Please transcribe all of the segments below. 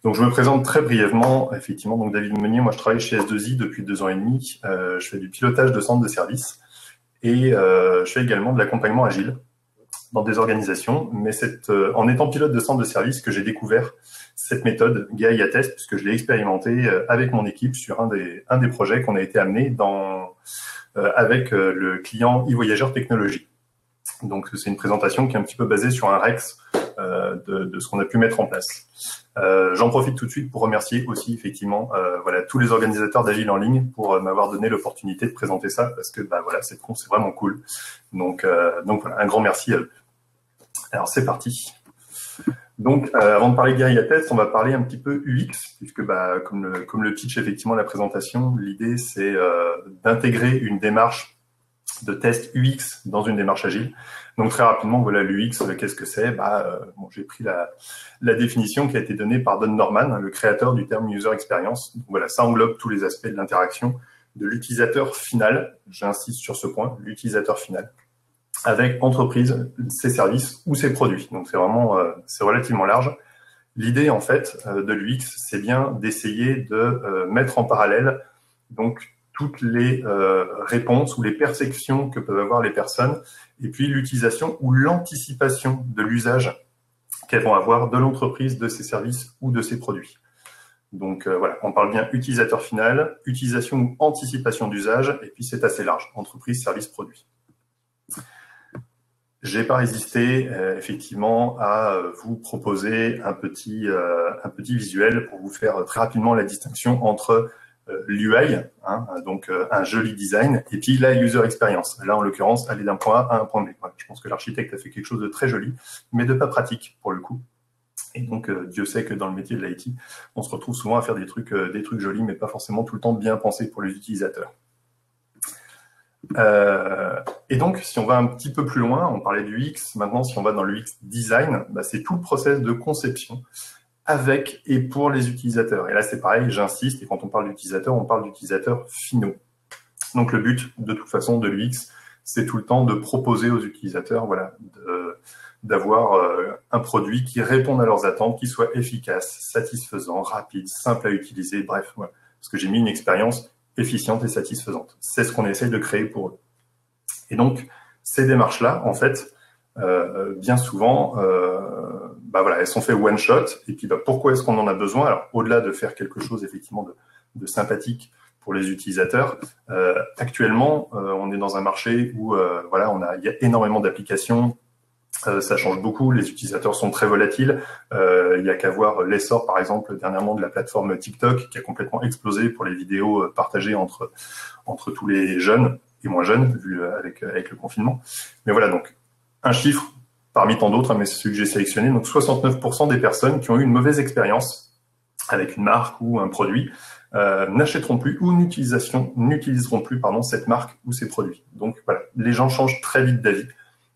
Donc, je me présente très brièvement. Effectivement, donc David Meunier, moi, je travaille chez S2I depuis 2 ans et demi. Je fais du pilotage de centres de services et je fais également de l'accompagnement agile dans des organisations. Mais c'est en étant pilote de centre de services que j'ai découvert cette méthode Gaia Test, puisque je l'ai expérimenté avec mon équipe sur un des projets qu'on a été amené avec le client e-Voyageurs Technologies. Donc, c'est une présentation qui est un petit peu basée sur un REX de ce qu'on a pu mettre en place. J'en profite tout de suite pour remercier aussi effectivement tous les organisateurs d'Agile en ligne pour m'avoir donné l'opportunité de présenter ça, parce que c'est vraiment cool. Donc voilà, un grand merci à eux. Alors c'est parti. Donc avant de parler de Gaia Test, on va parler un petit peu UX, puisque comme le pitch effectivement la présentation, l'idée c'est d'intégrer une démarche de test UX dans une démarche agile. Donc très rapidement, voilà l'UX, qu'est-ce que c'est? J'ai pris la définition qui a été donnée par Don Norman, le créateur du terme user experience. Donc voilà, ça englobe tous les aspects de l'interaction de l'utilisateur final. J'insiste sur ce point, l'utilisateur final, avec entreprise, ses services ou ses produits. Donc c'est relativement large. L'idée en fait de l'UX, c'est bien d'essayer de mettre en parallèle donc toutes les réponses ou les perceptions que peuvent avoir les personnes, et puis l'utilisation ou l'anticipation de l'usage qu'elles vont avoir de l'entreprise, de ses services ou de ses produits. Donc voilà, on parle bien utilisateur final, utilisation ou anticipation d'usage, et puis c'est assez large, entreprise, service, produit. J'ai pas résisté effectivement à vous proposer un petit visuel pour vous faire très rapidement la distinction entre l'UI, donc un joli design, et puis la user experience. Là, en l'occurrence, aller d'un point A à un point B. Voilà, je pense que l'architecte a fait quelque chose de très joli, mais de pas pratique pour le coup. Et donc, Dieu sait que dans le métier de l'IT, on se retrouve souvent à faire des trucs jolis, mais pas forcément tout le temps bien pensés pour les utilisateurs. Et donc, si on va un petit peu plus loin, on parlait du UX, maintenant si on va dans le UX design, c'est tout le process de conception avec et pour les utilisateurs. Et là, c'est pareil, j'insiste, et quand on parle d'utilisateurs, on parle d'utilisateurs finaux. Donc, le but, de toute façon, de l'UX, c'est tout le temps de proposer aux utilisateurs, d'avoir un produit qui réponde à leurs attentes, qui soit efficace, satisfaisant, rapide, simple à utiliser, bref, voilà. Parce que j'ai mis une expérience efficiente et satisfaisante. C'est ce qu'on essaye de créer pour eux. Et donc, ces démarches-là, en fait, bien souvent, elles sont faites one shot. Et puis, pourquoi est-ce qu'on en a besoin? Alors, au-delà de faire quelque chose effectivement de sympathique pour les utilisateurs, actuellement, on est dans un marché où il y a énormément d'applications. Ça change beaucoup. Les utilisateurs sont très volatiles. Il y a qu'à voir l'essor, par exemple, dernièrement de la plateforme TikTok, qui a complètement explosé pour les vidéos partagées entre tous les jeunes et moins jeunes, vu avec le confinement. Mais voilà, donc un chiffre parmi tant d'autres, mais c'est celui que j'ai sélectionné. Donc 69% des personnes qui ont eu une mauvaise expérience avec une marque ou un produit n'achèteront plus ou n'utiliseront plus cette marque ou ces produits. Donc voilà, les gens changent très vite d'avis.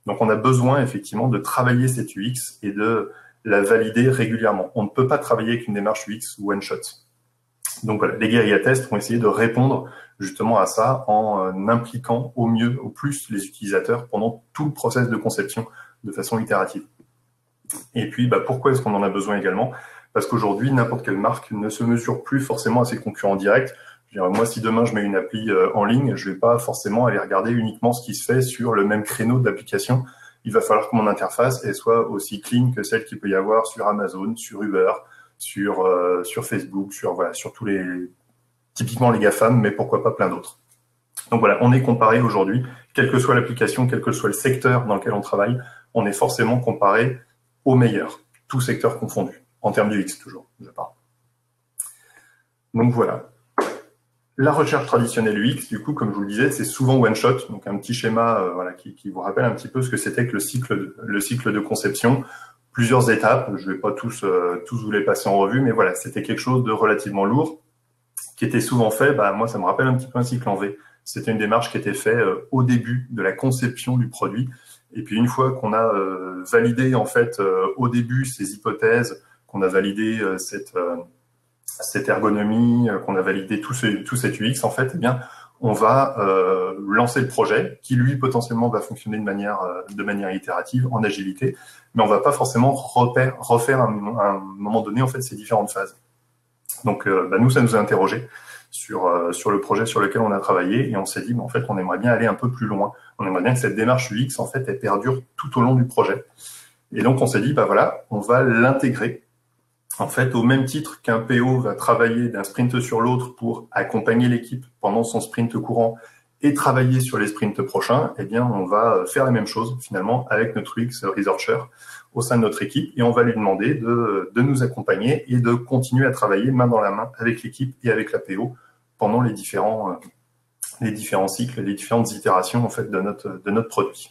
Donc on a besoin effectivement de travailler cette UX et de la valider régulièrement. On ne peut pas travailler avec une démarche UX one shot. Donc voilà, les Gaia Tests vont essayer de répondre justement à ça en impliquant au mieux, au plus les utilisateurs pendant tout le process de conception de façon itérative. Et puis, pourquoi est-ce qu'on en a besoin également? Parce qu'aujourd'hui, n'importe quelle marque ne se mesure plus forcément à ses concurrents directs. Je veux dire, moi, si demain je mets une appli en ligne, je vais pas forcément aller regarder uniquement ce qui se fait sur le même créneau d'application. Il va falloir que mon interface elle soit aussi clean que celle qu'il peut y avoir sur Amazon, sur Uber, sur Facebook, sur tous les, typiquement les GAFAM, mais pourquoi pas plein d'autres. Donc voilà, on est comparé aujourd'hui, quelle que soit l'application, quel que soit le secteur dans lequel on travaille, on est forcément comparé aux meilleurs, tous secteurs confondus, en termes du X toujours, je parle. Donc voilà. La recherche traditionnelle UX, du coup, comme je vous le disais, c'est souvent one shot, donc un petit schéma qui vous rappelle un petit peu ce que c'était que le cycle de conception, plusieurs étapes. Je vais pas tous vous les passer en revue, mais voilà, c'était quelque chose de relativement lourd, qui était souvent fait. Moi, ça me rappelle un petit peu un cycle en V. C'était une démarche qui était faite au début de la conception du produit, et puis une fois qu'on a validé en fait au début ces hypothèses, qu'on a validé cette ergonomie, qu'on a validé tout cet UX, en fait, on va lancer le projet qui, lui, potentiellement va fonctionner de manière itérative, en agilité, mais on va pas forcément refaire à un moment donné en fait ces différentes phases. Donc, nous, ça nous a interrogé sur le projet sur lequel on a travaillé et on s'est dit, en fait, on aimerait bien aller un peu plus loin. On aimerait bien que cette démarche UX, en fait, elle perdure tout au long du projet. Et donc, on s'est dit, voilà, on va l'intégrer. En fait, au même titre qu'un PO va travailler d'un sprint sur l'autre pour accompagner l'équipe pendant son sprint courant et travailler sur les sprints prochains, eh bien, on va faire la même chose, finalement, avec notre UX researcher au sein de notre équipe et on va lui demander de nous accompagner et de continuer à travailler main dans la main avec l'équipe et avec la PO pendant les différents cycles, les différentes itérations, en fait, de notre produit.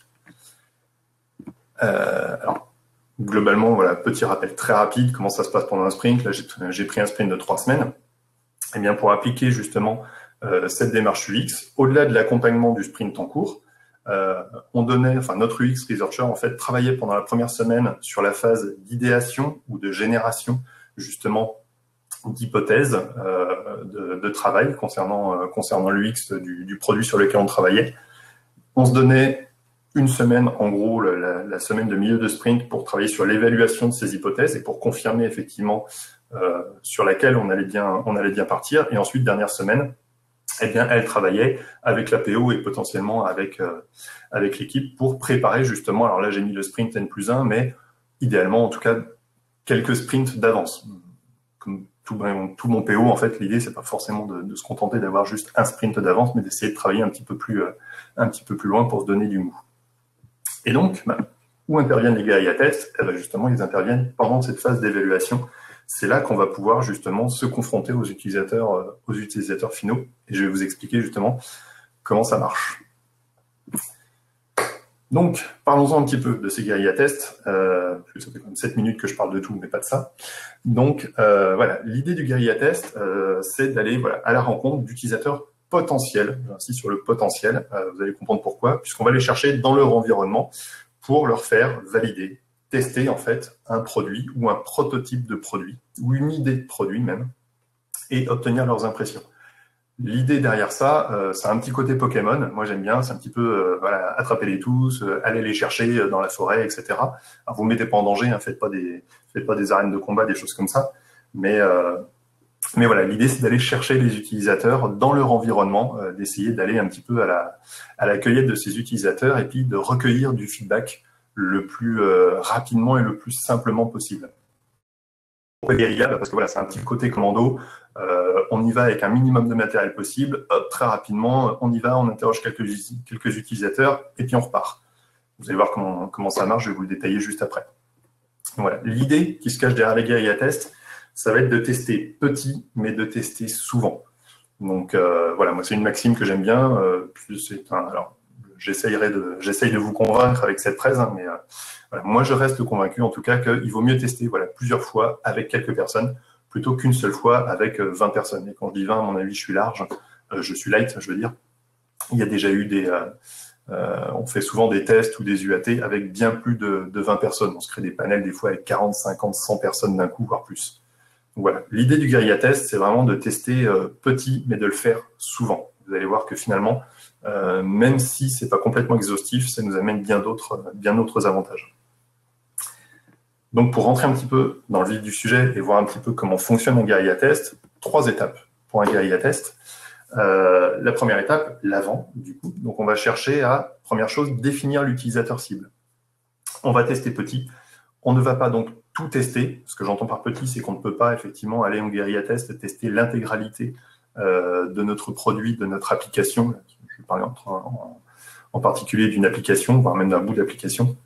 Alors, globalement, voilà, petit rappel très rapide, comment ça se passe pendant un sprint. Là, j'ai pris un sprint de 3 semaines. Eh bien, pour appliquer justement cette démarche UX, au-delà de l'accompagnement du sprint en cours, notre UX researcher, en fait, travaillait pendant la première semaine sur la phase d'idéation ou de génération, justement, d'hypothèses de travail concernant l'UX du produit sur lequel on travaillait. On se donnait une semaine, en gros, la semaine de milieu de sprint pour travailler sur l'évaluation de ces hypothèses et pour confirmer effectivement sur laquelle on allait bien partir. Et ensuite, dernière semaine, eh bien, elle travaillait avec la PO et potentiellement avec l'équipe pour préparer justement, alors là, j'ai mis le sprint N+1, mais idéalement, en tout cas, quelques sprints d'avance. Comme tout mon PO, en fait, l'idée, c'est pas forcément de se contenter d'avoir juste un sprint d'avance, mais d'essayer de travailler un petit peu plus loin pour se donner du mou. Et donc, où interviennent les guerriers tests? Justement, ils interviennent pendant cette phase d'évaluation. C'est là qu'on va pouvoir justement se confronter aux utilisateurs finaux. Et je vais vous expliquer justement comment ça marche. Donc, parlons-en un petit peu de ces guerriers tests. Ça fait comme 7 minutes que je parle de tout, mais pas de ça. Donc, voilà, l'idée du guerrier test, c'est d'aller à la rencontre d'utilisateurs potentiels. J'insiste sur le potentiel, vous allez comprendre pourquoi, puisqu'on va les chercher dans leur environnement pour leur faire valider, tester en fait un produit ou un prototype de produit, ou une idée de produit même, et obtenir leurs impressions. L'idée derrière ça, c'est un petit côté Pokémon. Moi, j'aime bien. C'est un petit peu, attrapez-les tous, allez les chercher dans la forêt, etc. Alors, vous ne mettez pas en danger, hein, faites pas des arènes de combat, des choses comme ça. Mais voilà, l'idée, c'est d'aller chercher les utilisateurs dans leur environnement, d'essayer d'aller un petit peu à la cueillette de ces utilisateurs et puis de recueillir du feedback le plus rapidement et le plus simplement possible. Parce que voilà, c'est un petit côté commando. On y va avec un minimum de matériel possible. Hop, très rapidement, on y va, on interroge quelques utilisateurs et puis on repart. Vous allez voir comment ça marche, je vais vous le détailler juste après. Voilà, l'idée qui se cache derrière les guerriers tests, ça va être de tester petit, mais de tester souvent. Donc voilà, moi c'est une maxime que j'aime bien. Alors, j'essaye de vous convaincre avec cette presse, hein, mais voilà, moi je reste convaincu en tout cas qu'il vaut mieux tester plusieurs fois avec quelques personnes plutôt qu'une seule fois avec 20 personnes. Et quand je dis 20, à mon avis, je suis large, je suis light, je veux dire. Il y a déjà eu on fait souvent des tests ou des UAT avec bien plus de 20 personnes. On se crée des panels des fois avec 40, 50, 100 personnes d'un coup, voire plus. Donc voilà, l'idée du guerrier test, c'est vraiment de tester petit, mais de le faire souvent. Vous allez voir que finalement, même si c'est pas complètement exhaustif, ça nous amène bien d'autres avantages. Donc pour rentrer un petit peu dans le vif du sujet et voir un petit peu comment fonctionne un guerrier test, 3 étapes pour un guerrier test. La première étape, l'avant, du coup. Donc on va chercher à, première chose, définir l'utilisateur cible. On va tester petit. On ne va pas donc tout tester. Ce que j'entends par petit, c'est qu'on ne peut pas effectivement aller en guerrier test tester l'intégralité de notre produit, de notre application. Je vais parler en particulier d'une application, voire même d'un bout d'application.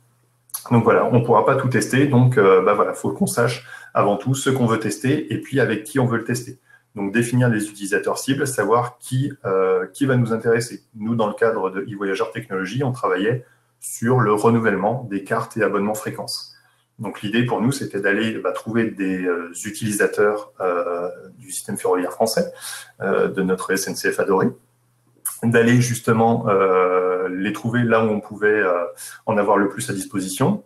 Donc voilà, on ne pourra pas tout tester. Donc voilà, il faut qu'on sache avant tout ce qu'on veut tester et puis avec qui on veut le tester. Donc définir les utilisateurs cibles, savoir qui va nous intéresser. Nous, dans le cadre de eVoyageurs Technologies, on travaillait sur le renouvellement des cartes et abonnements fréquences. Donc l'idée pour nous, c'était d'aller trouver des utilisateurs du système ferroviaire français, de notre SNCF adoré, d'aller justement les trouver là où on pouvait en avoir le plus à disposition,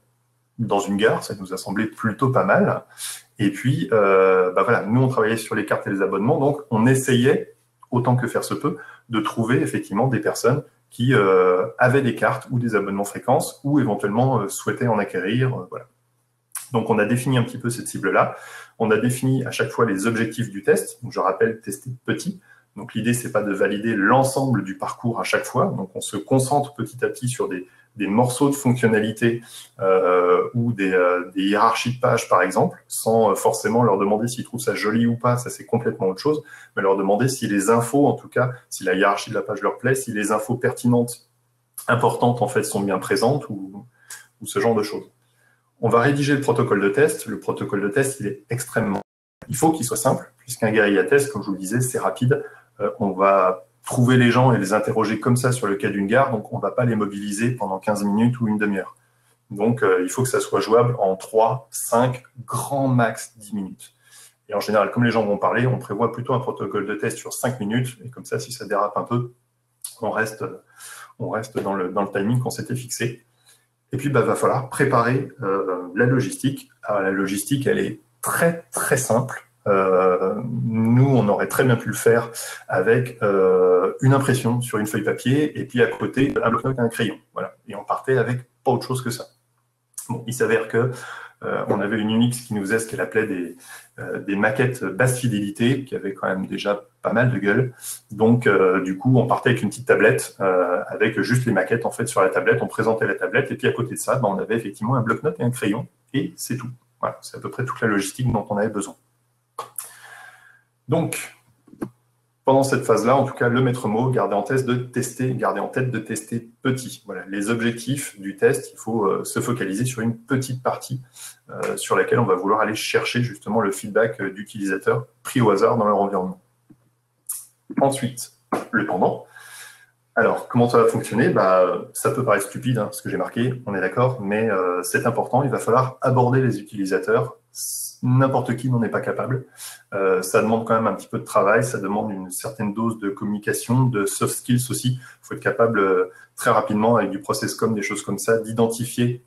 dans une gare, ça nous a semblé plutôt pas mal. Et puis, voilà, nous, on travaillait sur les cartes et les abonnements, donc on essayait autant que faire se peut, de trouver effectivement des personnes qui avaient des cartes ou des abonnements fréquences ou éventuellement souhaitaient en acquérir. Voilà. Donc, on a défini un petit peu cette cible-là. On a défini à chaque fois les objectifs du test. Donc, je rappelle, tester petit. Donc, l'idée, c'est pas de valider l'ensemble du parcours à chaque fois. Donc, on se concentre petit à petit sur des morceaux de fonctionnalités ou des hiérarchies de pages, par exemple, sans forcément leur demander s'ils trouvent ça joli ou pas. Ça, c'est complètement autre chose. Mais leur demander si les infos, en tout cas, si la hiérarchie de la page leur plaît, si les infos pertinentes, importantes, en fait, sont bien présentes ou ce genre de choses. On va rédiger le protocole de test. Le protocole de test, il est extrêmement... Il faut qu'il soit simple, puisqu'un guérilla test, comme je vous le disais, c'est rapide. On va trouver les gens et les interroger comme ça sur le cas d'une gare, donc on ne va pas les mobiliser pendant 15 minutes ou une demi-heure. Donc, il faut que ça soit jouable en 3, 5, grand max 10 minutes. Et en général, comme les gens vont parler, on prévoit plutôt un protocole de test sur 5 minutes, et comme ça, si ça dérape un peu, on reste dans le timing qu'on s'était fixé. Et puis, va falloir préparer la logistique. Alors, la logistique, elle est très, très simple. Nous, on aurait très bien pu le faire avec une impression sur une feuille papier et puis à côté, un bloc-notes et un crayon. Voilà. Et on partait avec pas autre chose que ça. Bon, il s'avère que on avait une UX qui nous faisait ce qu'elle appelait des maquettes basse fidélité, qui avaient quand même déjà pas mal de gueule. Donc, du coup, on partait avec une petite tablette, avec juste les maquettes en fait sur la tablette. On présentait la tablette, et puis à côté de ça, on avait effectivement un bloc-notes et un crayon, et c'est tout. Voilà, c'est à peu près toute la logistique dont on avait besoin. Donc, pendant cette phase-là, en tout cas, le maître mot, gardez en tête de tester petit. Voilà, les objectifs du test, il faut se focaliser sur une petite partie sur laquelle on va vouloir aller chercher justement le feedback d'utilisateurs pris au hasard dans leur environnement. Ensuite, le pendant. Alors, comment ça va fonctionner? Ça peut paraître stupide, ce que j'ai marqué, on est d'accord, mais c'est important, il va falloir aborder les utilisateurs. N'importe qui n'en est pas capable. Ça demande quand même un petit peu de travail, ça demande une certaine dose de communication, de soft skills aussi. Il faut être capable très rapidement, avec du process com, des choses comme ça, d'identifier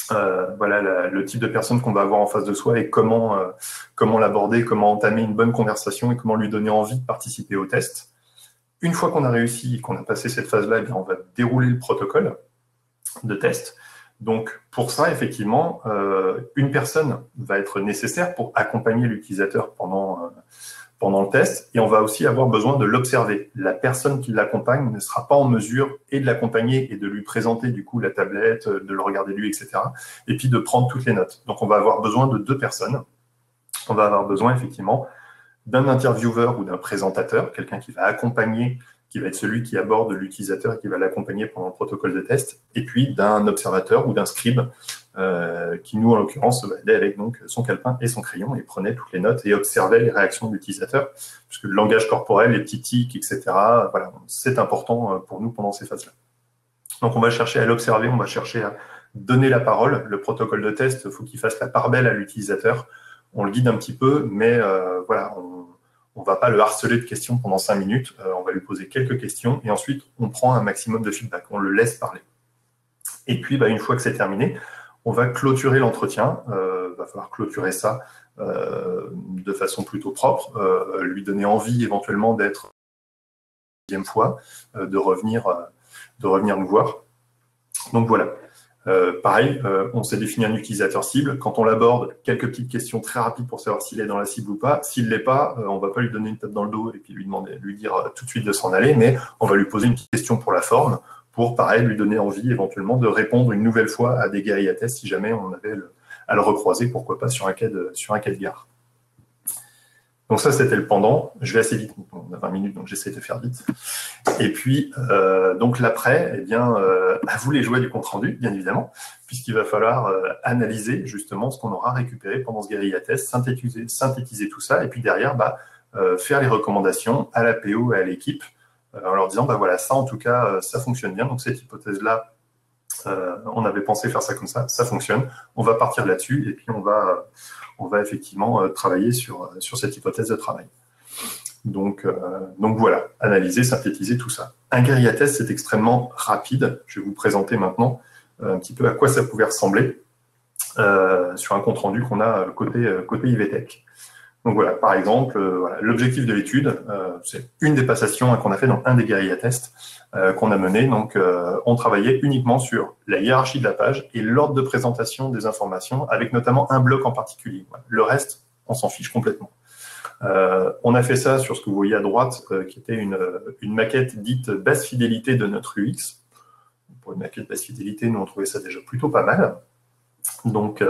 le type de personne qu'on va avoir en face de soi et comment l'aborder, comment entamer une bonne conversation et comment lui donner envie de participer au test. Une fois qu'on a réussi et qu'on a passé cette phase-là, on va dérouler le protocole de test. Donc, pour ça, effectivement, une personne va être nécessaire pour accompagner l'utilisateur pendant le test, et on va aussi avoir besoin de l'observer. La personne qui l'accompagne ne sera pas en mesure et de l'accompagner et de lui présenter du coup la tablette, de le regarder lui, etc., et puis de prendre toutes les notes. Donc, on va avoir besoin de 2 personnes. On va avoir besoin, effectivement, d'un intervieweur ou d'un présentateur, quelqu'un qui va accompagner, qui va être celui qui aborde l'utilisateur et qui va l'accompagner pendant le protocole de test, et puis d'un observateur ou d'un scribe qui, nous, en l'occurrence, va aider avec donc, son calepin et son crayon et prenait toutes les notes et observait les réactions de l'utilisateur, puisque le langage corporel, les petits tics, etc., voilà, c'est important pour nous pendant ces phases-là. Donc, on va chercher à l'observer, on va chercher à donner la parole. Le protocole de test, il faut qu'il fasse la part belle à l'utilisateur. On le guide un petit peu, mais voilà, on ne va pas le harceler de questions pendant 5 minutes. On va lui poser quelques questions et ensuite, on prend un maximum de feedback. On le laisse parler. Et puis, une fois que c'est terminé, on va clôturer l'entretien. Va falloir clôturer ça de façon plutôt propre, lui donner envie éventuellement d'être une deuxième fois, de revenir nous voir. Donc voilà. Pareil, on s'est défini un utilisateur cible. Quand on l'aborde, quelques petites questions très rapides pour savoir s'il est dans la cible ou pas. S'il ne l'est pas, on ne va pas lui donner une tape dans le dos et puis lui dire tout de suite de s'en aller, mais on va lui poser une petite question pour la forme, pour, pareil, lui donner envie éventuellement de répondre une nouvelle fois à des guérilla tests si jamais on avait à le recroiser, pourquoi pas sur un cas de gare. Donc ça, c'était le pendant. Je vais assez vite, on a 20 minutes, donc j'essaie de faire vite. Et puis, donc l'après, à vous les jouets du compte-rendu, bien évidemment, puisqu'il va falloir analyser justement ce qu'on aura récupéré pendant ce guérilla test, synthétiser tout ça, et puis derrière, faire les recommandations à la PO et à l'équipe, en leur disant, voilà, ça en tout cas, ça fonctionne bien, donc cette hypothèse-là, on avait pensé faire ça comme ça fonctionne, on va partir là-dessus, et puis on va effectivement travailler sur cette hypothèse de travail. Donc voilà, analyser, synthétiser tout ça. Un guérilla test, c'est extrêmement rapide. Je vais vous présenter maintenant un petit peu à quoi ça pouvait ressembler sur un compte-rendu qu'on a côté IVTech. Donc voilà, par exemple, voilà, l'objectif de l'étude, c'est une des passations qu'on a fait dans un des guérilla tests qu'on a mené. Donc, on travaillait uniquement sur la hiérarchie de la page et l'ordre de présentation des informations, avec notamment un bloc en particulier. Voilà. Le reste, on s'en fiche complètement. On a fait ça sur ce que vous voyez à droite, qui était une maquette dite basse fidélité de notre UX. Pour une maquette basse fidélité, nous, on trouvait ça déjà plutôt pas mal. Donc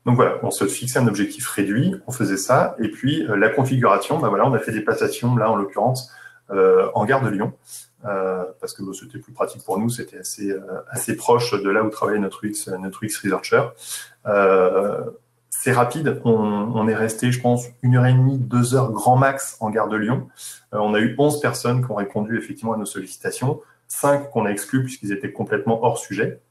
voilà, on se fixait un objectif réduit, on faisait ça, et puis la configuration, ben voilà, on a fait des passations, là en l'occurrence, en gare de Lyon, parce que c'était plus pratique pour nous, c'était assez proche de là où travaillait notre UX Researcher. C'est rapide, on est resté, je pense, 1h30, 2 heures grand max en gare de Lyon. On a eu 11 personnes qui ont répondu effectivement à nos sollicitations, 5 qu'on a exclus puisqu'ils étaient complètement hors sujet.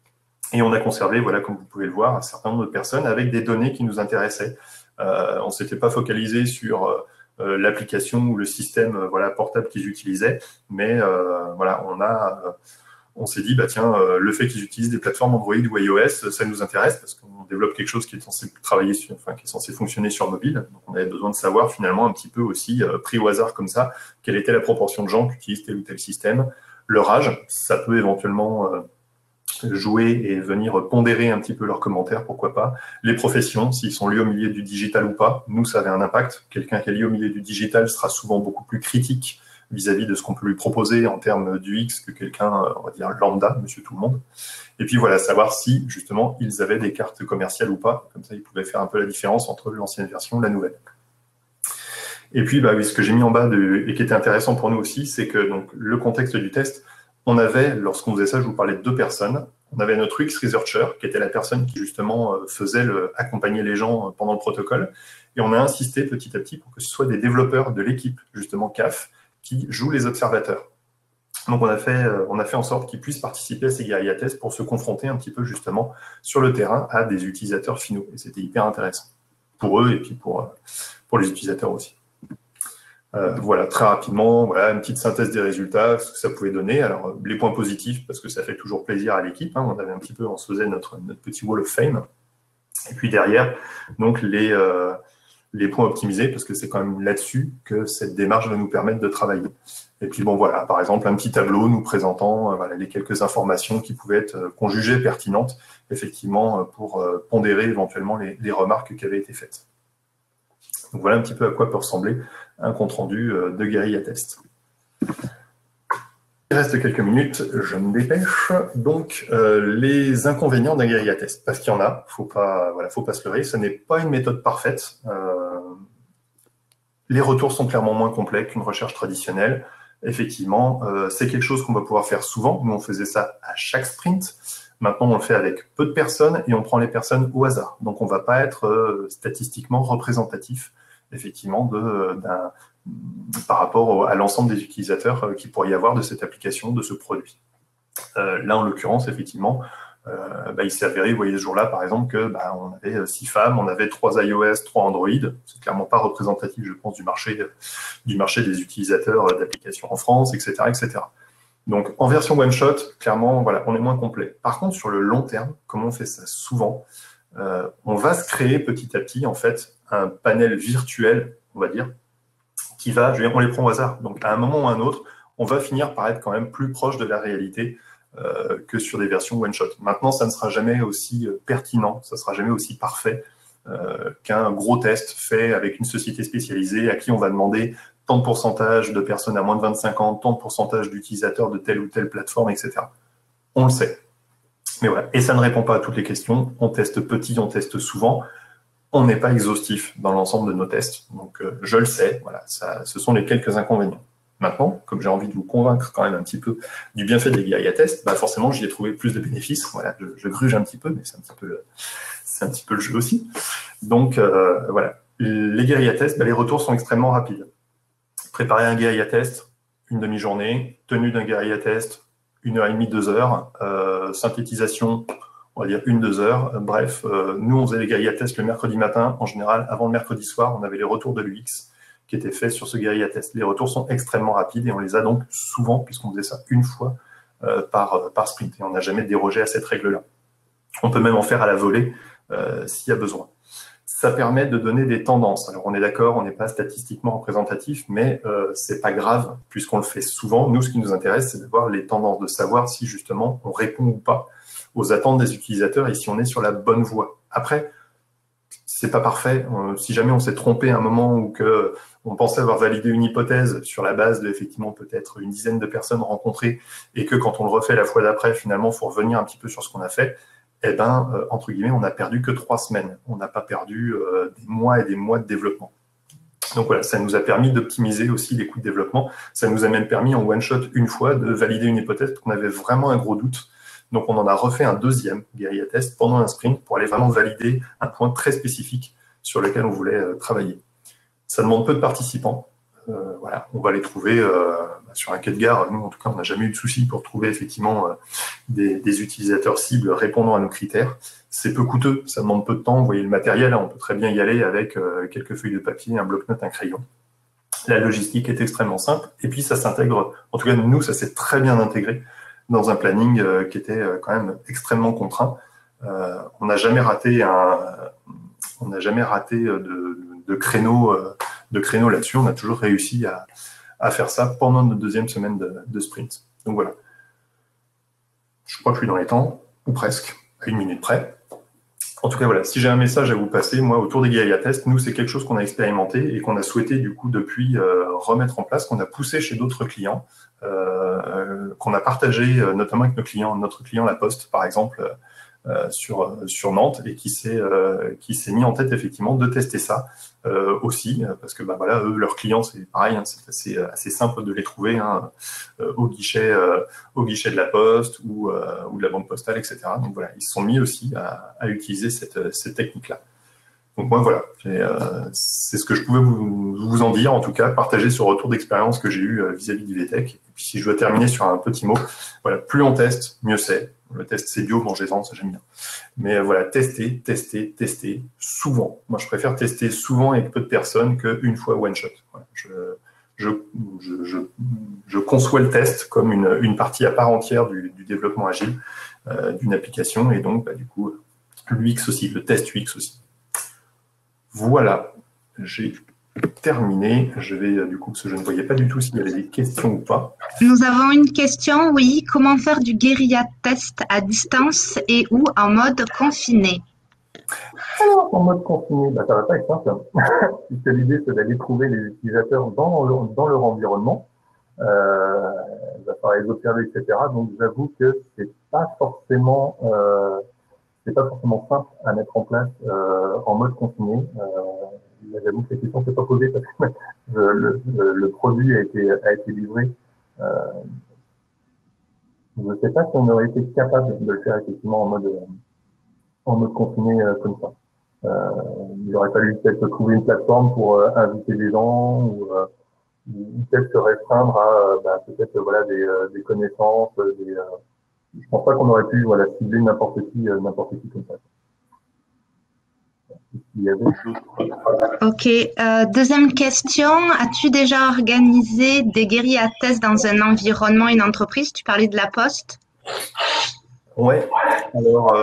Et on a conservé, voilà, comme vous pouvez le voir, un certain nombre de personnes avec des données qui nous intéressaient. On ne s'était pas focalisé sur l'application ou le système voilà, portable qu'ils utilisaient, mais voilà, on s'est dit, bah, tiens, le fait qu'ils utilisent des plateformes Android ou iOS, ça nous intéresse parce qu'on développe quelque chose qui est censé travailler sur, enfin, qui est censé fonctionner sur mobile. Donc, on avait besoin de savoir finalement un petit peu aussi, pris au hasard comme ça, quelle était la proportion de gens qui utilisent tel ou tel système. Leur âge, ça peut éventuellement jouer et venir pondérer un petit peu leurs commentaires, pourquoi pas. Les professions, s'ils sont liés au milieu du digital ou pas, nous, ça avait un impact. Quelqu'un qui est lié au milieu du digital sera souvent beaucoup plus critique vis-à-vis de ce qu'on peut lui proposer en termes d'UX que quelqu'un, on va dire, lambda, monsieur tout le monde. Et puis voilà, savoir si, justement, ils avaient des cartes commerciales ou pas. Comme ça, ils pouvaient faire un peu la différence entre l'ancienne version et la nouvelle. Et puis, bah, oui, ce que j'ai mis en bas et qui était intéressant pour nous aussi, c'est que donc, le contexte du test, on avait, lorsqu'on faisait ça, je vous parlais de 2 personnes. On avait notre UX Researcher, qui était la personne qui justement faisait accompagner les gens pendant le protocole. Et on a insisté petit à petit pour que ce soit des développeurs de l'équipe, justement CAF, qui jouent les observateurs. Donc on a fait en sorte qu'ils puissent participer à ces guérilla tests pour se confronter un petit peu justement sur le terrain à des utilisateurs finaux. Et c'était hyper intéressant pour eux et puis pour les utilisateurs aussi. Voilà, très rapidement, voilà, une petite synthèse des résultats, ce que ça pouvait donner. Alors, les points positifs, parce que ça fait toujours plaisir à l'équipe. Hein, on se faisait notre petit wall of fame. Et puis derrière, donc les points optimisés, parce que c'est quand même là-dessus que cette démarche va nous permettre de travailler. Et puis bon, voilà, par exemple, un petit tableau nous présentant voilà, les quelques informations qui pouvaient être qu'on jugeait pertinentes, effectivement, pour pondérer éventuellement les remarques qui avaient été faites. Donc voilà un petit peu à quoi peut ressembler un compte-rendu de guérilla test. Il reste quelques minutes, je me dépêche. Donc, les inconvénients d'un guérilla test, parce qu'il y en a, faut pas se leurrer, ce n'est pas une méthode parfaite. Les retours sont clairement moins complets qu'une recherche traditionnelle. Effectivement, c'est quelque chose qu'on va pouvoir faire souvent. Nous, on faisait ça à chaque sprint. Maintenant, on le fait avec peu de personnes et on prend les personnes au hasard. Donc, on ne va pas être statistiquement représentatif, effectivement, par rapport à l'ensemble des utilisateurs qu'il pourrait y avoir de cette application, de ce produit. Là, en l'occurrence, effectivement, il s'est avéré, vous voyez ce jour-là, par exemple, que on avait 6 femmes, on avait 3 iOS, 3 Android. C'est clairement pas représentatif, je pense, du marché des utilisateurs d'applications en France, etc., etc. Donc, en version one-shot, clairement, voilà, on est moins complet. Par contre, sur le long terme, comme on fait ça souvent, on va se créer petit à petit, en fait, un panel virtuel, on va dire, on les prend au hasard. Donc, à un moment ou à un autre, on va finir par être quand même plus proche de la réalité que sur des versions one-shot. Maintenant, ça ne sera jamais aussi pertinent, ça ne sera jamais aussi parfait qu'un gros test fait avec une société spécialisée à qui on va demander tant de pourcentage de personnes à moins de 25 ans, tant de pourcentage d'utilisateurs de telle ou telle plateforme, etc. On le sait. Mais voilà. Et ça ne répond pas à toutes les questions. On teste petit, on teste souvent. On n'est pas exhaustif dans l'ensemble de nos tests. Donc, je le sais. Voilà, ce sont les quelques inconvénients. Maintenant, comme j'ai envie de vous convaincre quand même un petit peu du bienfait des guérilla tests, forcément, j'y ai trouvé plus de bénéfices. Voilà, je gruge un petit peu, mais c'est un petit peu le jeu aussi. Donc, voilà. Les guérilla tests, les retours sont extrêmement rapides. Préparer un guérilla test, une demi-journée. Tenue d'un guérilla test, 1h30, 2 heures. Synthétisation, on va dire 1-2 heures. Bref, nous, on faisait les guérilla tests le mercredi matin. En général, avant le mercredi soir, on avait les retours de l'UX qui étaient faits sur ce guérilla test. Les retours sont extrêmement rapides et on les a donc souvent, puisqu'on faisait ça une fois par sprint. Et on n'a jamais dérogé à cette règle-là. On peut même en faire à la volée s'il y a besoin. ça permet de donner des tendances. Alors, on est d'accord, on n'est pas statistiquement représentatif, mais c'est pas grave, puisqu'on le fait souvent. Nous, ce qui nous intéresse, c'est de voir les tendances, de savoir si, justement, on répond ou pas aux attentes des utilisateurs et si on est sur la bonne voie. Après, c'est pas parfait. Si jamais on s'est trompé à un moment ou que on pensait avoir validé une hypothèse sur la base de, effectivement, peut-être une dizaine de personnes rencontrées et que quand on le refait la fois d'après, finalement, il faut revenir un petit peu sur ce qu'on a fait, eh ben, entre guillemets, on n'a perdu que 3 semaines. On n'a pas perdu des mois et des mois de développement. Donc voilà, ça nous a permis d'optimiser aussi les coûts de développement. Ça nous a même permis en one-shot une fois de valider une hypothèse qu'on avait vraiment un gros doute. Donc on en a refait un deuxième guérilla test pendant un sprint pour aller vraiment valider un point très spécifique sur lequel on voulait travailler. Ça demande peu de participants. Voilà, on va les trouver sur un quai de gare. Nous, en tout cas, on n'a jamais eu de souci pour trouver effectivement des utilisateurs cibles répondant à nos critères. C'est peu coûteux, ça demande peu de temps. Vous voyez le matériel, on peut très bien y aller avec quelques feuilles de papier, un bloc-notes, un crayon. La logistique est extrêmement simple. Et puis, ça s'intègre, en tout cas, nous, ça s'est très bien intégré dans un planning qui était quand même extrêmement contraint. On n'a jamais raté de créneau là-dessus. On a toujours réussi à faire ça pendant notre deuxième semaine de sprint. Donc voilà. Je crois que je suis dans les temps, ou presque, à 1 minute près. En tout cas, voilà, si j'ai un message à vous passer, moi, autour des guérilla tests, nous, c'est quelque chose qu'on a expérimenté et qu'on a souhaité, du coup, depuis remettre en place, qu'on a poussé chez d'autres clients, qu'on a partagé notamment avec nos clients, notre client La Poste, par exemple, sur Nantes, et qui s'est mis en tête, effectivement, de tester ça aussi, parce que, bah, voilà, eux, leurs clients, c'est pareil, hein, c'est assez simple de les trouver au guichet de La Poste ou de la Banque Postale, etc. Donc voilà, ils se sont mis aussi à utiliser cette technique-là. Donc moi, voilà, c'est ce que je pouvais vous en dire, en tout cas, partager ce retour d'expérience que j'ai eu vis-à-vis d'IVTech. Et puis si je dois terminer sur un petit mot, voilà, plus on teste, mieux c'est. Le test, c'est bio, mangez-en, ça j'aime bien. Mais voilà, tester, souvent. Moi, je préfère tester souvent avec peu de personnes qu'une fois one shot. Voilà, je conçois le test comme une partie à part entière du développement agile d'une application, et donc, bah, du coup, l'UX aussi, le test UX aussi. Voilà, j'ai terminé. Je vais, du coup, parce que je ne voyais pas du tout s'il y avait des questions ou pas. Nous avons une question, oui. Comment faire du guérilla test à distance et ou en mode confiné? Alors, en mode confiné, bah, ça va pas être simple, puisque l'idée, c'est d'aller trouver les utilisateurs dans leur environnement, il va falloir les observer, etc. Donc, j'avoue que c'est pas forcément simple à mettre en place en mode confiné. J'avoue que la question ne s'est pas posée parce que le produit a été livré. Je ne sais pas si on aurait été capable de le faire effectivement en mode confiné comme ça. Il aurait fallu peut-être trouver une plateforme pour inviter des gens ou peut-être se restreindre à peut-être voilà des connaissances. Je pense pas qu'on aurait pu voilà cibler n'importe qui comme ça. Il y avait Ok. Deuxième question. As-tu déjà organisé des guérilla tests dans un environnement, une entreprise? Tu parlais de La Poste. Ouais. Alors,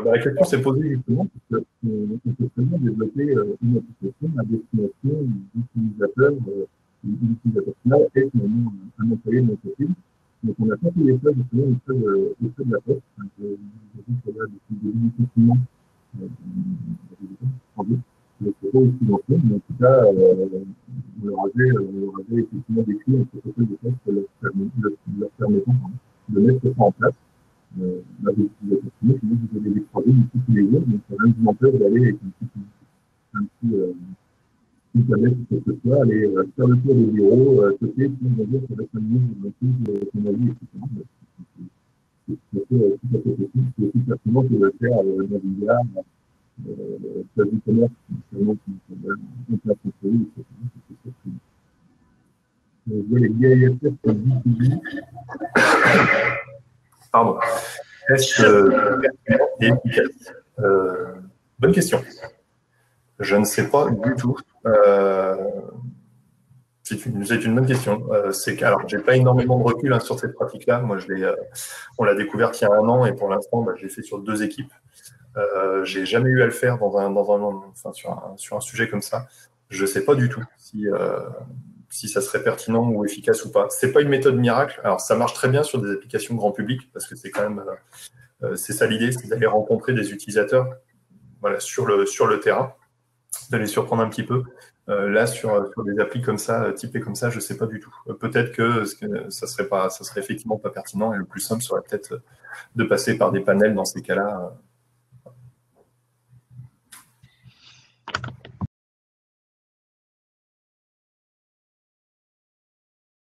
la question s'est posée justement parce qu'on peut très bien développer une application à destination d'utilisateurs, l'utilisateur final est finalement un employé de l'entreprise. Donc, on a pas fait les choses justement au feu de La Poste. J'ai vu que là, depuis le début du confinement, mais c'est pas aussi longtemps, mais en tout cas, on leur avait effectivement décrit un protocole de test leur permettant de mettre ça en place. Là, des utilisateurs finaux, sinon vous avez des projets du coup tous les jours, donc ça reste un peu d'aller avec une tablette ou quelque chose, aller faire le tour des bureaux, sauter, puis on va dire sur la famille, son avis, etc. C'est tout à fait possible, c'est aussi pertinent que de le faire dans une gare, place du commerce, finalement, on peut approcher, etc. Je vois les guerriers tests B2B. Pardon. Est-ce pertinent et efficace? Bonne question. Je ne sais pas du tout. C'est une bonne question. Alors, j'ai pas énormément de recul sur cette pratique-là. Moi, on l'a découverte il y a 1 an et pour l'instant, je l'ai fait sur 2 équipes. J'ai jamais eu à le faire enfin, sur un sujet comme ça. Je sais pas du tout si ça serait pertinent ou efficace ou pas. C'est pas une méthode miracle. Alors, ça marche très bien sur des applications grand public parce que c'est quand même, c'est ça l'idée, c'est d'aller rencontrer des utilisateurs, voilà, sur le terrain, de les surprendre un petit peu. Là, sur des applis comme ça, typées comme ça, je sais pas du tout. Peut-être que ça serait effectivement pas pertinent et le plus simple serait peut-être de passer par des panels dans ces cas-là.